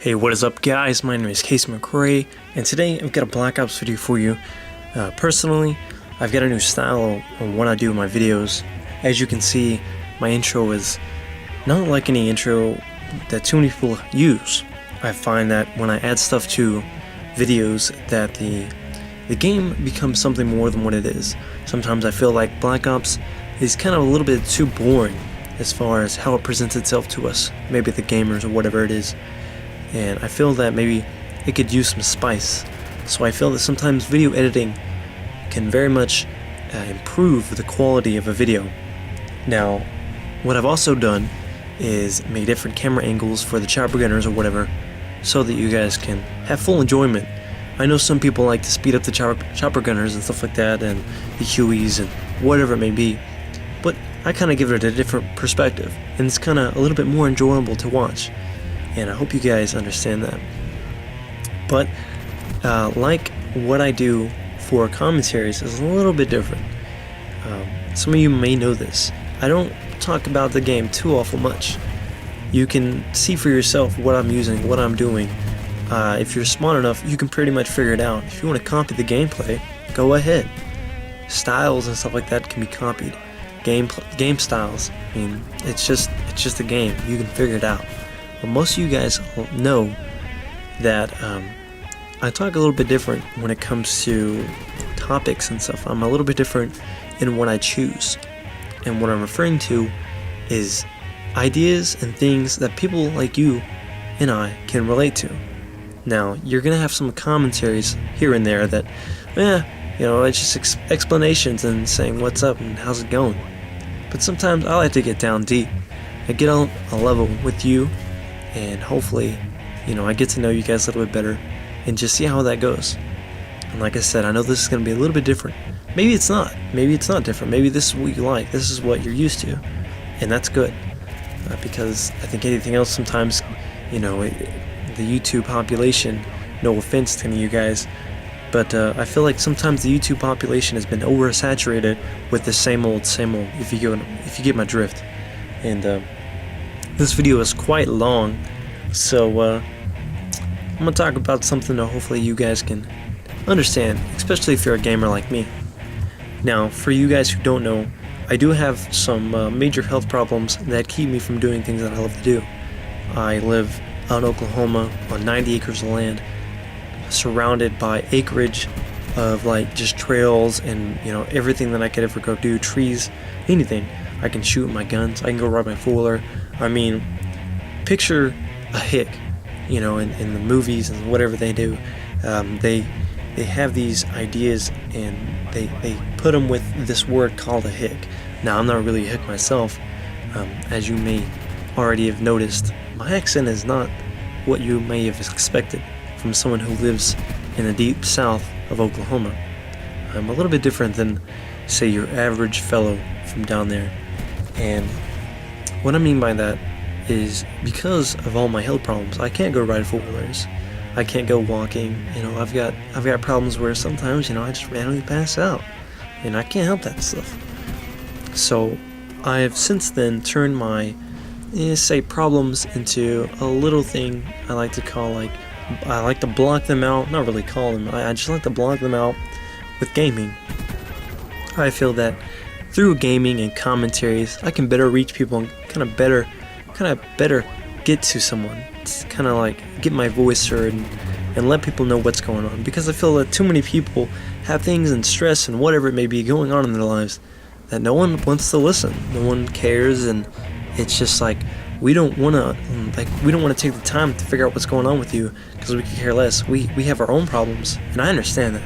Hey, what is up guys? My name is Casey McCrae, and today I've got a Black Ops video for you. Personally, I've got a new style on what I do in my videos. As you can see, my intro is not like any intro that too many people use. I find that when I add stuff to videos that the game becomes something more than what it is. Sometimes I feel like Black Ops is kind of a little bit too boring as far as how it presents itself to us, maybe the gamers or whatever it is. And I feel that maybe it could use some spice. So I feel that sometimes video editing can very much improve the quality of a video. Now, what I've also done is make different camera angles for the chopper gunners or whatever, so that you guys can have full enjoyment. I know some people like to speed up the chopper gunners and stuff like that, and the Hueys and whatever it may be, but I kind of give it a different perspective, and it's kind of a little bit more enjoyable to watch. And I hope you guys understand that. But like what I do for commentaries is a little bit different. Some of you may know this. I don't talk about the game too awful much. You can see for yourself what I'm using, what I'm doing. If you're smart enough, you can pretty much figure it out. If you want to copy the gameplay, go ahead. Styles and stuff like that can be copied. Game styles. I mean, it's just a game. You can figure it out. But most of you guys know that I talk a little bit different when it comes to topics and stuff. I'm a little bit different in what I choose. And what I'm referring to is ideas and things that people like you and I can relate to. Now, you're going to have some commentaries here and there that, it's just explanations and saying what's up and how's it going. But sometimes I like to get down deep. I get on a level with you, and hopefully, I get to know you guys a little bit better and just see how that goes. And like I said, I know this is going to be a little bit different. Maybe it's not. Maybe it's not different. Maybe this is what you like. This is what you're used to. And that's good. Because I think anything else sometimes, the YouTube population, no offense to any of you guys, but I feel like sometimes the YouTube population has been oversaturated with the same old, if you get my drift. And this video is quite long, so I'm going to talk about something that hopefully you guys can understand, especially if you're a gamer like me. Now, for you guys who don't know, I do have some major health problems that keep me from doing things that I love to do. I live out in Oklahoma on 90 acres of land, surrounded by acreage of just trails and everything that I could ever go do, trees, anything. I can shoot my guns, I can go ride my four-wheeler. I mean, picture a hick, in the movies and whatever they do. They have these ideas and they put them with this word called a hick. Now, I'm not really a hick myself. As you may already have noticed, my accent is not what you may have expected from someone who lives in the deep south of Oklahoma. I'm a little bit different than, say, your average fellow from down there. And what I mean by that is because of all my health problems, I can't go ride four-wheelers. I can't go walking. I've got problems where sometimes, I just randomly pass out. And I can't help that stuff. So I have since then turned my, problems into a little thing I like to call, I like to block them out. Not really call them. I just like to block them out with gaming. I feel that through gaming and commentaries, I can better reach people and kind of better get to someone. It's kind of get my voice heard and let people know what's going on. Because I feel that too many people have things and stress and whatever it may be going on in their lives that no one wants to listen. No one cares, and it's just we don't want to take the time to figure out what's going on with you because we could care less. We have our own problems, and I understand that.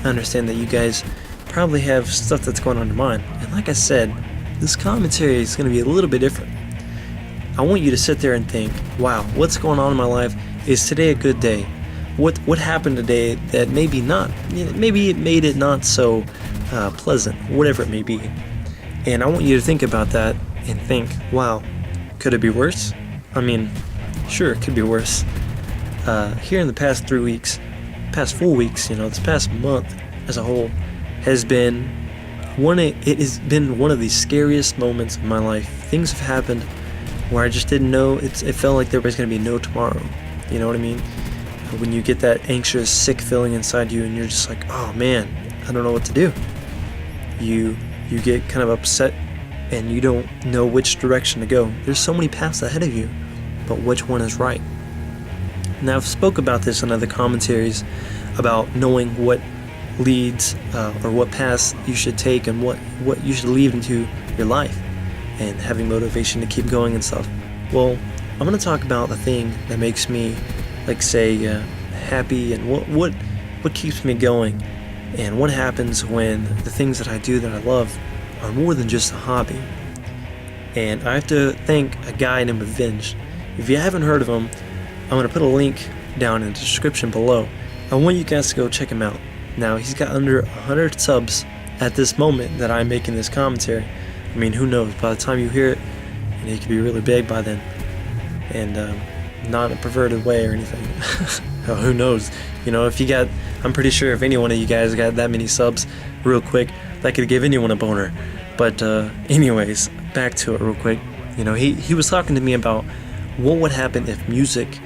I understand that you guys probably have stuff that's going on in your mind. And like I said, this commentary is going to be a little bit different. I want you to sit there and think, wow, what's going on in my life? Is today a good day? What happened today that maybe it made it not so pleasant, whatever it may be. And I want you to think about that and think, wow, could it be worse? I mean, sure, it could be worse. Here in the past 4 weeks, this past month as a whole, has been one of the scariest moments of my life. Things have happened where I just didn't know. It felt like there was going to be no tomorrow. You know what I mean? When you get that anxious, sick feeling inside you and you're just like, oh man, I don't know what to do. You get kind of upset and you don't know which direction to go. There's so many paths ahead of you, but which one is right? Now, I've spoke about this in other commentaries about knowing what leads or what paths you should take and what you should lead into your life and having motivation to keep going and stuff. Well, I'm going to talk about the thing that makes me, like, say, happy, and what keeps me going, and what happens when the things that I do that I love are more than just a hobby. And I have to thank a guy named Avenge. If you haven't heard of him, I'm going to put a link down in the description below. I want you guys to go check him out. Now, he's got under 100 subs at this moment that I'm making this commentary. I mean, who knows? By the time you hear it, he could be really big by then. And not in a perverted way or anything. Oh, who knows? You know, if you got, I'm pretty sure if any one of you guys got that many subs real quick, that could give anyone a boner. But anyways, back to it real quick. You know, he was talking to me about what would happen if music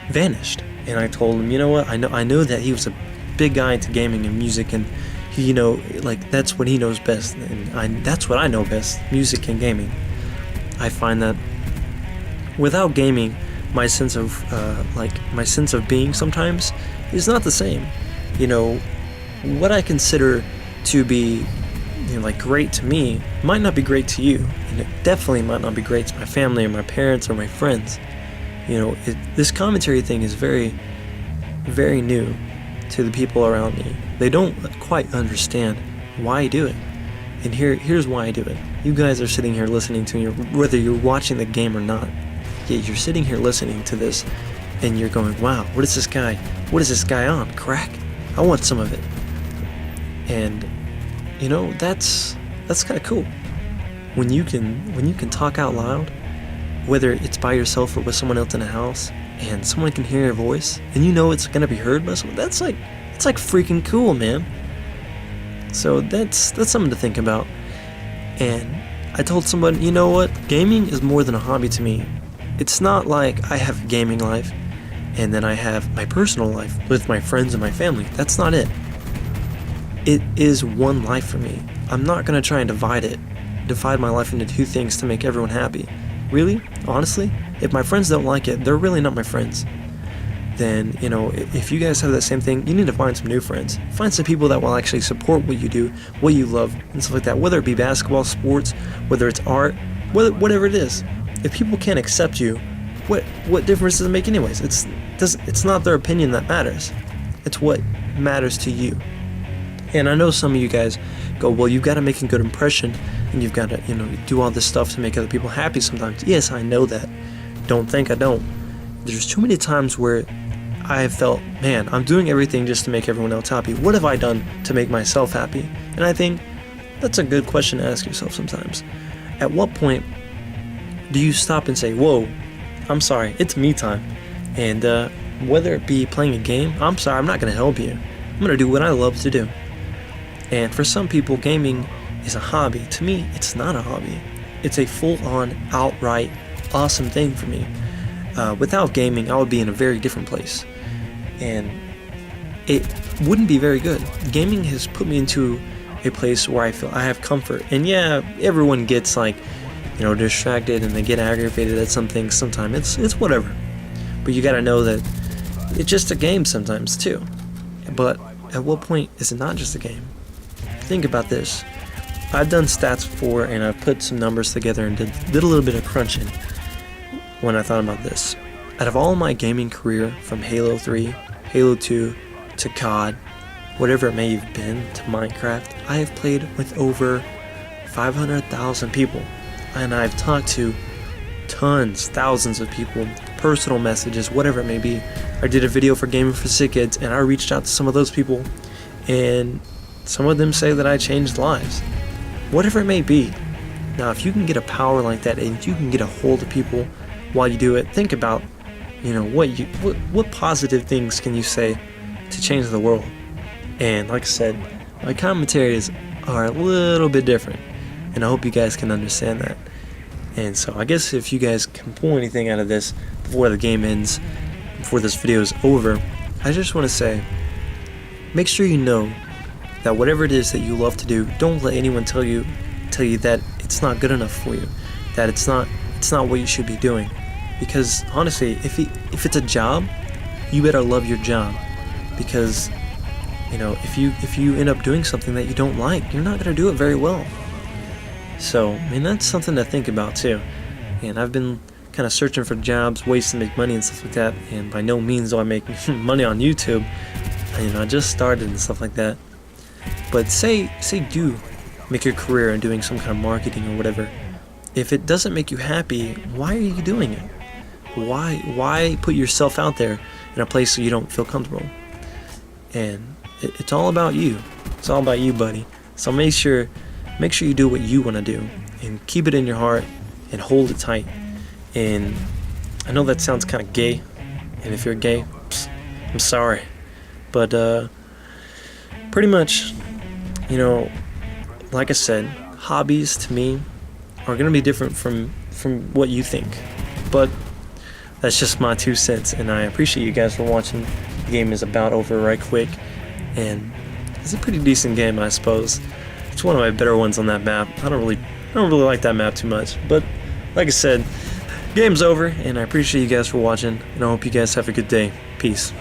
vanished. And I told him, you know what, I know that he was a big guy into gaming and music, and he, you know, like, that's what he knows best, and that's what I know best, music and gaming. I find that without gaming, my sense of being sometimes is not the same. You know, what I consider to be, you know, like, great to me might not be great to you, and it definitely might not be great to my family or my parents or my friends. You know, this commentary thing is very, very new to the people around me. They don't quite understand why I do it, and here's why I do it. You guys are sitting here listening to me, whether you're watching the game or not. Yet you're sitting here listening to this, and you're going, "Wow, what is this guy on? Crack? I want some of it." And you know, that's kind of cool. When you can talk out loud, whether it's by yourself or with someone else in a house, and someone can hear your voice, and you know it's gonna be heard by someone. It's like freaking cool, man. So that's something to think about. And I told somebody, you know what? Gaming is more than a hobby to me. It's not like I have a gaming life and then I have my personal life with my friends and my family. That's not it. It is one life for me. I'm not gonna try and divide my life into two things to make everyone happy. Really, honestly, if my friends don't like it, they're really not my friends. Then, you know, if you guys have that same thing, you need to find some new friends. Find some people that will actually support what you do, what you love, and stuff like that. Whether it be basketball, sports, whether it's art, whatever it is. If people can't accept you, what difference does it make anyways? It's not their opinion that matters. It's what matters to you. And I know some of you guys go, well, you've got to make a good impression, and you've got to, you know, do all this stuff to make other people happy sometimes. Yes, I know that. Don't think I don't. There's too many times where I have felt, man, I'm doing everything just to make everyone else happy. What have I done to make myself happy? And I think that's a good question to ask yourself sometimes. At what point do you stop and say, whoa, I'm sorry, it's me time? And whether it be playing a game, I'm sorry, I'm not going to help you. I'm going to do what I love to do. And for some people, gaming is a hobby. To me, it's not a hobby. It's a full-on, outright, awesome thing for me. Without gaming, I would be in a very different place. And it wouldn't be very good. Gaming has put me into a place where I feel I have comfort. And yeah, everyone gets, like, you know, distracted and they get aggravated at some things sometimes. It's whatever. But you gotta know that it's just a game sometimes too. But at what point is it not just a game? Think about this. I've done stats before, and I've put some numbers together and did a little bit of crunching when I thought about this. Out of all my gaming career, from Halo 3, Halo 2, to COD, whatever it may have been, to Minecraft, I have played with over 500,000 people. And I've talked to tons, thousands of people, personal messages, whatever it may be. I did a video for Gaming for Sick Kids, and I reached out to some of those people, and some of them say that I changed lives. Whatever it may be. Now, if you can get a power like that, and you can get a hold of people while you do it, think about, you know, what positive things can you say to change the world? And like I said, my commentaries are a little bit different, and I hope you guys can understand that. And so I guess if you guys can pull anything out of this before the game ends, before this video is over, I just want to say, make sure you know that whatever it is that you love to do, don't let anyone tell you that it's not good enough for you, that it's not what you should be doing. Because honestly, if it's a job, you better love your job, because you know, if you end up doing something that you don't like, you're not gonna do it very well. So, I mean, that's something to think about too. And I've been kind of searching for jobs, ways to make money and stuff like that, and by no means do I make money on YouTube. You know, I just started and stuff like that. But say do make your career in doing some kind of marketing or whatever. If it doesn't make you happy, why are you doing it? Why put yourself out there in a place so you don't feel comfortable? And it's all about you. It's all about you, buddy. So make sure you do what you want to do, and keep it in your heart and hold it tight. And I know that sounds kind of gay, and if you're gay, I'm sorry, but pretty much, you know, like I said, hobbies to me are gonna be different from what you think, but that's just my 2 cents, and I appreciate you guys for watching. The game is about over right quick, and it's a pretty decent game, I suppose. It's one of my better ones on that map. I don't really like that map too much, but like I said, game's over, and I appreciate you guys for watching, and I hope you guys have a good day. Peace.